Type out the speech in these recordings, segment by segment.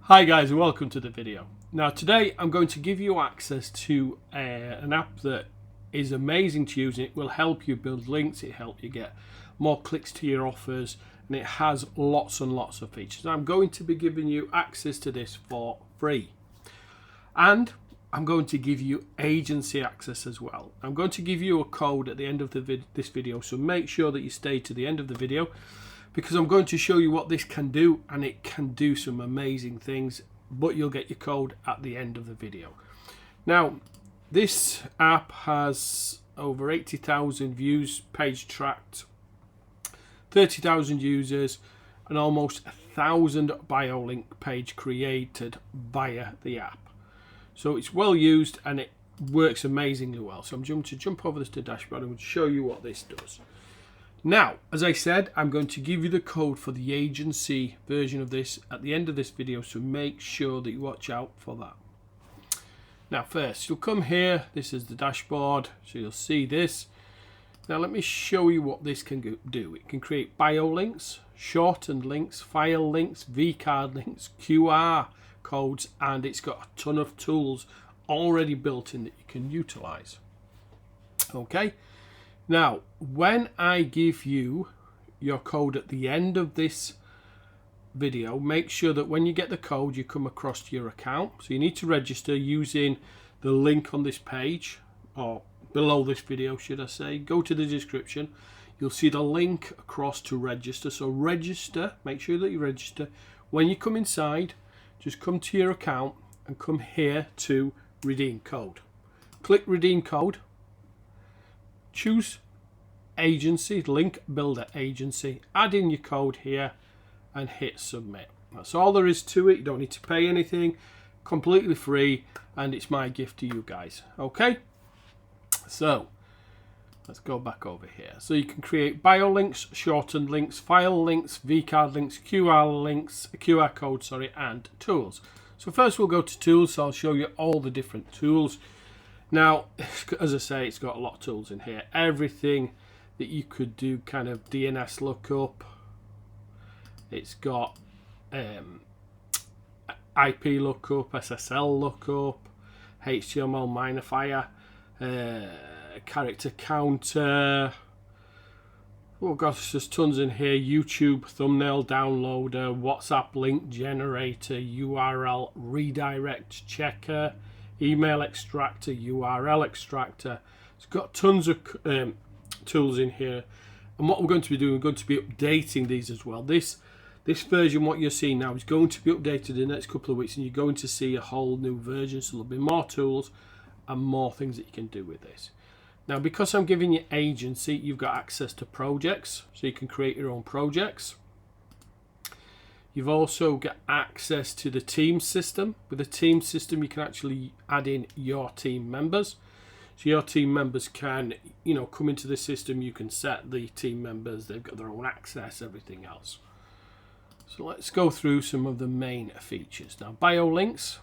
Hi guys, and welcome to the video. Now today I'm going to give you access to an app that is amazing to use. It will help you build links, it help you get more clicks to your offers, and it has lots and lots of features. I'm going to be giving you access to this for free, and I'm going to give you agency access as well. I'm going to give you a code at the end of this video, so make sure that you stay to the end of the video, because I'm going to show you what this can do, and it can do some amazing things, but you'll get your code at the end of the video. Now, this app has over 80,000 views, page tracked, 30,000 users, and almost 1,000 Biolink page created via the app. So it's well used and it works amazingly well. So I'm going to jump over this to dashboard and show you what this does. Now, as I said, I'm going to give you the code for the agency version of this at the end of this video, so make sure that you watch out for that. Now first, you'll come here, this is the dashboard, so you'll see this. Now let me show you what this can do. It can create biolinks, shortened links, file links, vCard links, QR codes, and it's got a ton of tools already built in that you can utilize. Okay. Now, when I give you your code at the end of this video, make sure that when you get the code, you come across to your account. So you need to register using the link on this page, or below this video, should I say. Go to the description. You'll see the link across to register. So register, make sure that you register. When you come inside, just come to your account and come here to redeem code. Click redeem code. Choose agency, link builder agency, add in your code here and hit submit. That's all there is to it. You don't need to pay anything, completely free, and it's my gift to you guys. Okay, so let's go back over here. So you can create biolinks, shortened links, file links, vCard links, QR code, and tools. So first we'll go to tools. So I'll show you all the different tools. Now, as I say, it's got a lot of tools in here. Everything that you could do, kind of DNS lookup. It's got IP lookup, SSL lookup, HTML minifier, character counter. Oh gosh, there's tons in here. YouTube thumbnail downloader, WhatsApp link generator, URL redirect checker, email extractor, URL extractor. It's got tons of tools in here, and what we're going to be doing, we're going to be updating these as well. This version, what you're seeing now, is going to be updated in the next couple of weeks, and you're going to see a whole new version, so there'll be more tools and more things that you can do with this. Now, because I'm giving you agency, you've got access to projects, so you can create your own projects. You've also got access to the team system. With the team system, you can actually add in your team members. So your team members can, come into the system. You can set the team members. They've got their own access, everything else. So let's go through some of the main features. Now, biolinks.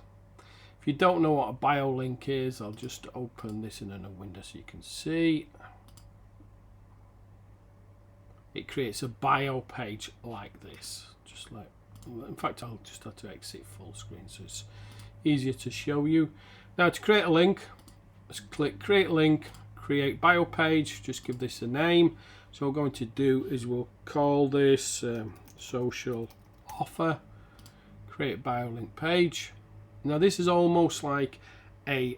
If you don't know what a biolink is, I'll just open this in a window so you can see. It creates a bio page like this, just like. In fact, I'll just have to exit full screen so it's easier to show you. Now, to create a link, let's click create link, create bio page, just give this a name. So what we're going to do is we'll call this social offer, create biolink page. Now this is almost like a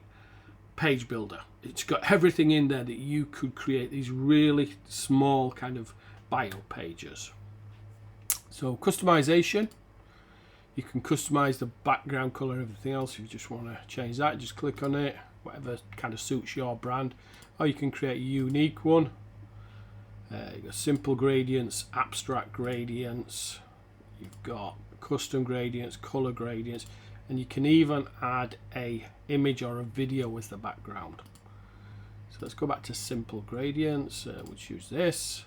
page builder. It's got everything in there that you could create these really small kind of bio pages. So customization, you can customize the background color and everything else. If you just want to change that, just click on it, whatever kind of suits your brand. Or you can create a unique one. You've got simple gradients, abstract gradients, you've got custom gradients, color gradients, and you can even add a image or a video as the background. So let's go back to simple gradients. We'll choose this.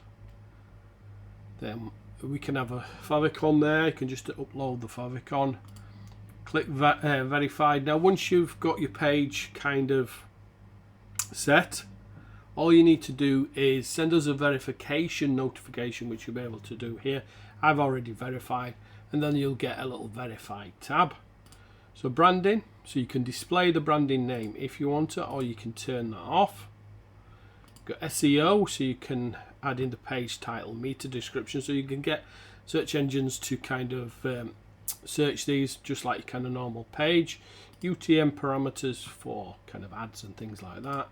Then we can have a favicon there. You can just upload the favicon. Click verified. Now, once you've got your page kind of set, all you need to do is send us a verification notification, which you'll be able to do here. I've already verified, and then you'll get a little verified tab. So branding, so you can display the branding name if you want to, or you can turn that off. Got SEO, so you can add in the page title, meta description, so you can get search engines to kind of search these just like you can a normal page. UTM parameters for kind of ads and things like that.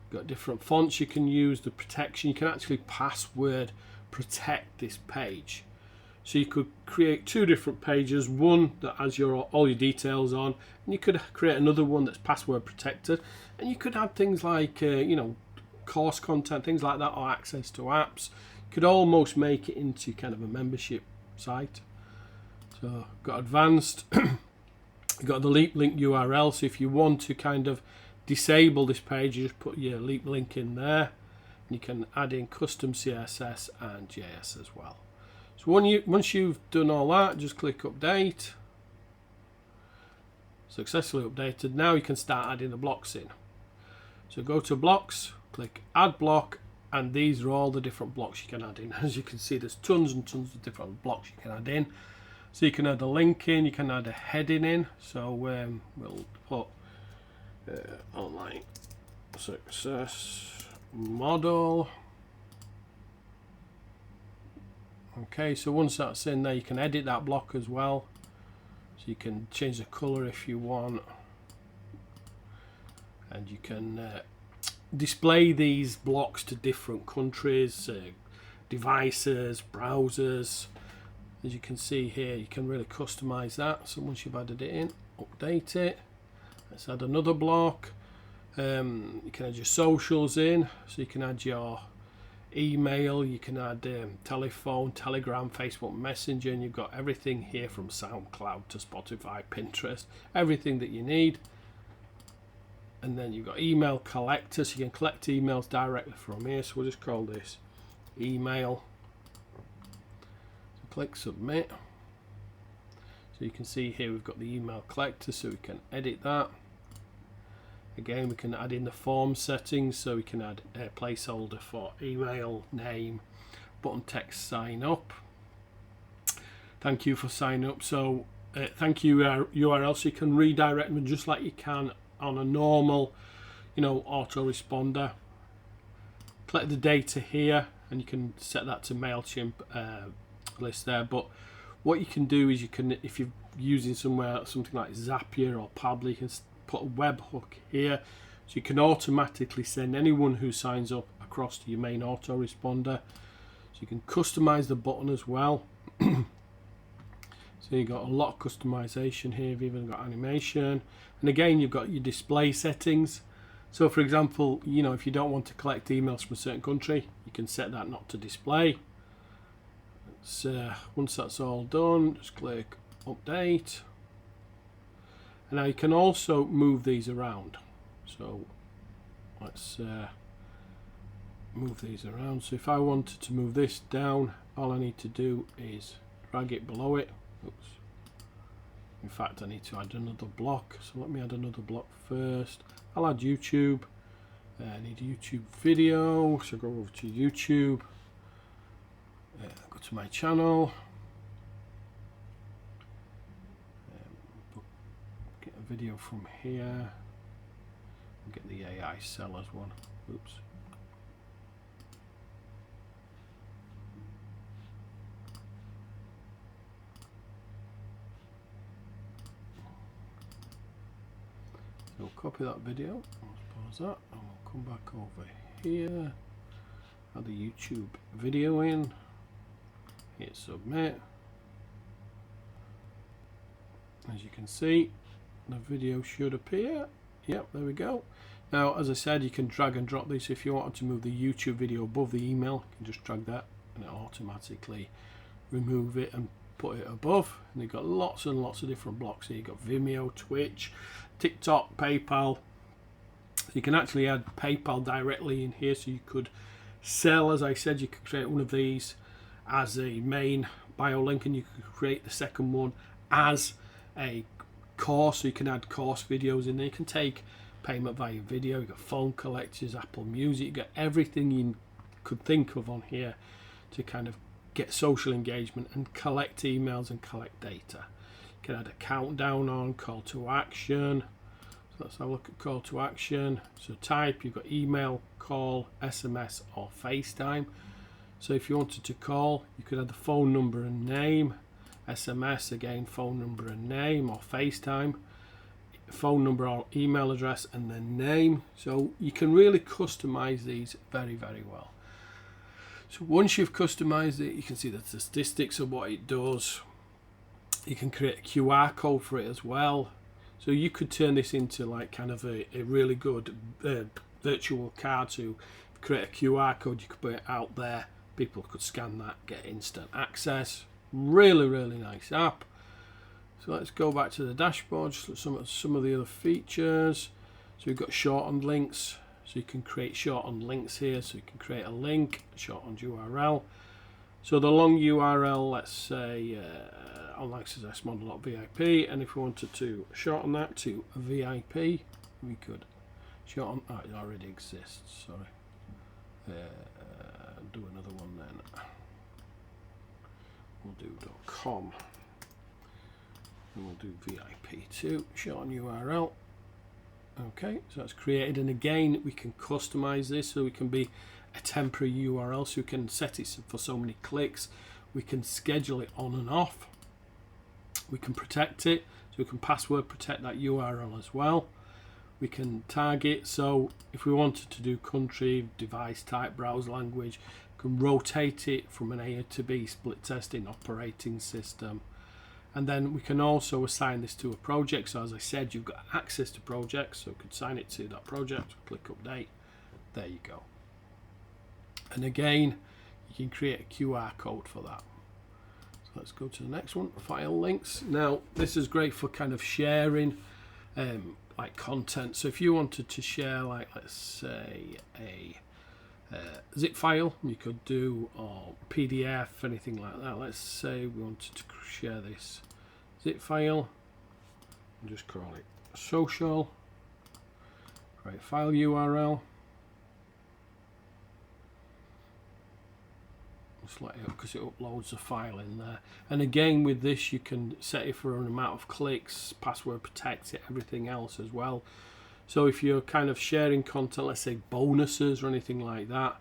Got different fonts you can use, the protection. You can actually password protect this page. So you could create two different pages, one that has all your details on, and you could create another one that's password protected, and you could add things like you know, course content, things like that, or access to apps. You could almost make it into kind of a membership site. So got advanced. You've got the Leap link URL, so if you want to kind of disable this page, you just put your Leap link in there. And you can add in custom CSS and JS as well. So once you've done all that, just click update. Successfully updated. Now you can start adding the blocks in. So go to blocks, click add block, and these are all the different blocks you can add in. As you can see, there's tons and tons of different blocks you can add in. So you can add a link in, you can add a heading in. So we'll put online success model. Okay, so once that's in there, you can edit that block as well. So you can change the color if you want, and you can display these blocks to different countries, devices, browsers. As you can see here, you can really customize that. So once you've added it in, update it. Let's add another block. You can add your socials in, so you can add your email, you can add telephone, Telegram, Facebook Messenger, and you've got everything here from SoundCloud to Spotify, Pinterest, everything that you need. And then you've got email collector, so you can collect emails directly from here. So we'll just call this email. So click submit. So you can see here we've got the email collector, so we can edit that. Again, we can add in the form settings, so we can add a placeholder for email, name, button text, sign up. Thank you for signing up. So thank you URL, so you can redirect them just like you can on a normal, you know, autoresponder. Collect the data here, and you can set that to MailChimp list there. But what you can do is you can, if you're using something like Zapier or Pabbly, you can put a webhook here, so you can automatically send anyone who signs up across to your main autoresponder. So you can customize the button as well. So you've got a lot of customization here. You've even got animation, and again you've got your display settings. So for example, you know, if you don't want to collect emails from a certain country, you can set that not to display. Once that's all done, just click update. And now you can also move these around. So let's move these around. So if I wanted to move this down, all I need to do is drag it below it. Oops. In fact, I need to add another block. So let me add another block first. I'll add YouTube. I need a YouTube video. So go over to YouTube. Go to my channel. Get a video from here. Get the AI sellers one. Oops. So we'll copy that video. Let's pause that, and we'll come back over here. Add the YouTube video in. Hit submit. As you can see, the video should appear. Yep, there we go. Now, as I said, you can drag and drop this. If you wanted to move the YouTube video above the email, you can just drag that and it'll automatically remove it and put it above. And you've got lots and lots of different blocks here. You've got Vimeo, Twitch, TikTok, PayPal. You can actually add PayPal directly in here, so you could sell, as I said, you could create one of these as a main biolink, and you could create the second one as a course, so you can add course videos in there. You can take payment via video. You've got phone collectors, Apple Music, you've got everything you could think of on here to kind of get social engagement and collect emails and collect data. You can add a countdown on, call to action. So let's have a look at call to action. So type, you've got email, call, SMS or FaceTime. So if you wanted to call, you could add the phone number and name. SMS, again, phone number and name, or FaceTime, phone number or email address, and then name. So you can really customize these very, very well. So once you've customized it, you can see the statistics of what it does. You can create a QR code for it as well. So you could turn this into like kind of a really good virtual card. So create a QR code, you could put it out there. People could scan that, get instant access. Really, really nice app. So let's go back to the dashboard, just some of the other features. So we've got shortened links. So you can create shortened links here. So you can create a link, shortened URL. So the long URL, let's say online access model.vip, and if we wanted to shorten that to VIP, we could shorten. Oh, it already exists. Sorry. Do another one then. We'll do .com. And we'll do VIP2, shorten URL. Okay, so that's created, and again we can customize this so we can be a temporary URL, so we can set it for so many clicks. We can schedule it on and off. We can protect it, so we can password protect that URL as well. We can target, so if we wanted to do country, device type, browse language, we can rotate it from an A to B, split testing, operating system. And then we can also assign this to a project. So as I said, you've got access to projects, so we could assign it to that project, click update, there you go. And again, you can create a QR code for that. So let's go to the next one, file links. Now this is great for kind of sharing like content. So if you wanted to share, like let's say a zip file, you could do, or PDF, anything like that. Let's say we wanted to share this zip file and just call it social, create file URL, select it because it uploads the file in there. And again with this you can set it for an amount of clicks, password protect it, everything else as well. So if you're kind of sharing content, let's say bonuses or anything like that,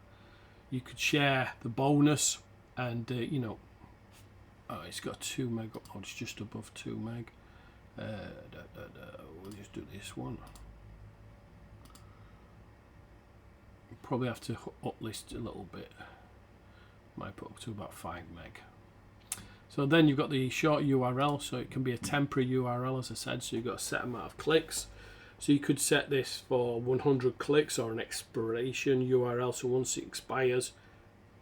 you could share the bonus, and you know, oh, it's got 2 meg upload, it's just above 2 meg. We'll just do this one. Probably have to uplist a little bit. Might put up to about 5 meg. So then you've got the short URL, so it can be a temporary URL, as I said, so you've got a set amount of clicks. So you could set this for 100 clicks or an expiration URL, so once it expires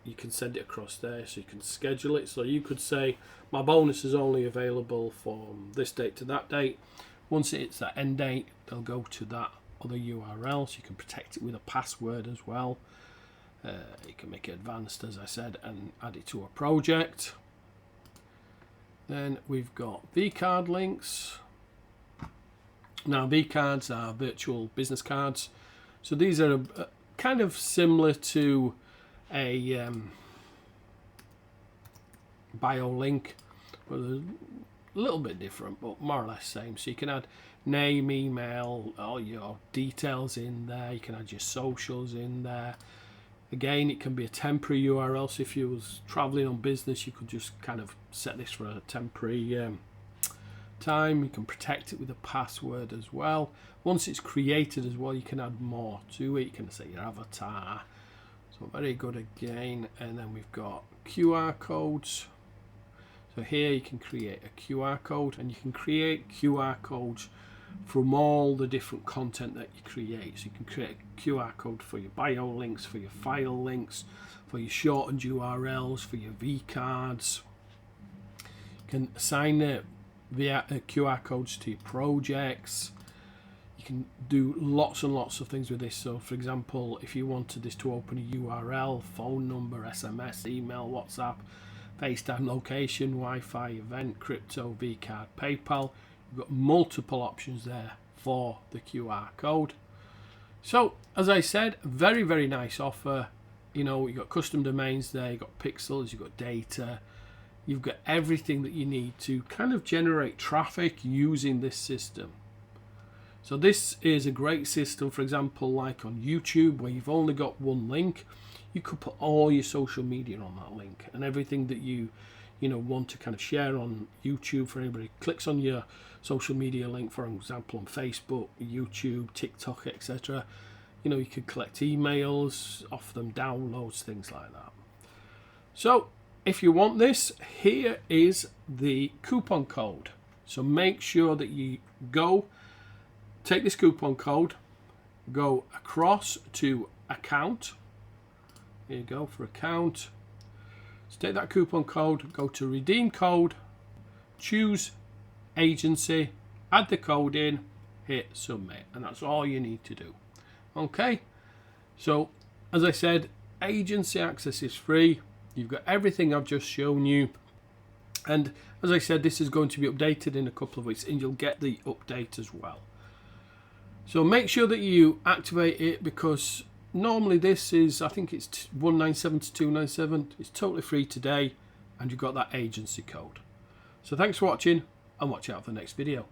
you can send it across there, so you can schedule it. So you could say my bonus is only available from this date to that date. Once it hits that end date, they'll go to that other URL, so you can protect it with a password as well. You can make it advanced, as I said, and add it to a project. Then we've got vCard links. Now vCards are virtual business cards, so these are kind of similar to a Biolink, but a little bit different, but more or less same. So you can add name, email, all your details in there. You can add your socials in there. Again, it can be a temporary URL, so if you was traveling on business, you could just kind of set this for a temporary time. You can protect it with a password as well. Once it's created as well, you can add more to it. You can say your avatar, so very good again. And then we've got QR codes. So here you can create a QR code, and you can create QR codes from all the different content that you create. So you can create a QR code for your bio links, for your file links, for your shortened URLs, for your vCards. You can assign QR codes to your projects. You can do lots and lots of things with this. So for example, if you wanted this to open a URL, phone number, SMS, email, WhatsApp, FaceTime, location, Wi-Fi, event, crypto, vCard, PayPal, you've got multiple options there for the QR code. So as I said, very, very nice offer. You know, you've got custom domains there, you've got pixels, you've got data, you've got everything that you need to kind of generate traffic using this system. So this is a great system, for example, like on YouTube, where you've only got one link. You could put all your social media on that link, and everything that you want to kind of share on YouTube for anybody clicks on your social media link, for example, on Facebook, YouTube, TikTok, etc. You could collect emails off them, downloads, things like that. So if you want this, here is the coupon code. So make sure that you take this coupon code, go across to account. Here you go for account. So take that coupon code, go to redeem code, choose agency, add the code in, hit submit, and that's all you need to do. Okay, so as I said, agency access is free. You've got everything I've just shown you, and as I said, this is going to be updated in a couple of weeks, and you'll get the update as well. So make sure that you activate it, because normally this is, I think it's 197 to 297. It's totally free today, and you've got that agency code. So thanks for watching, and watch out for the next video.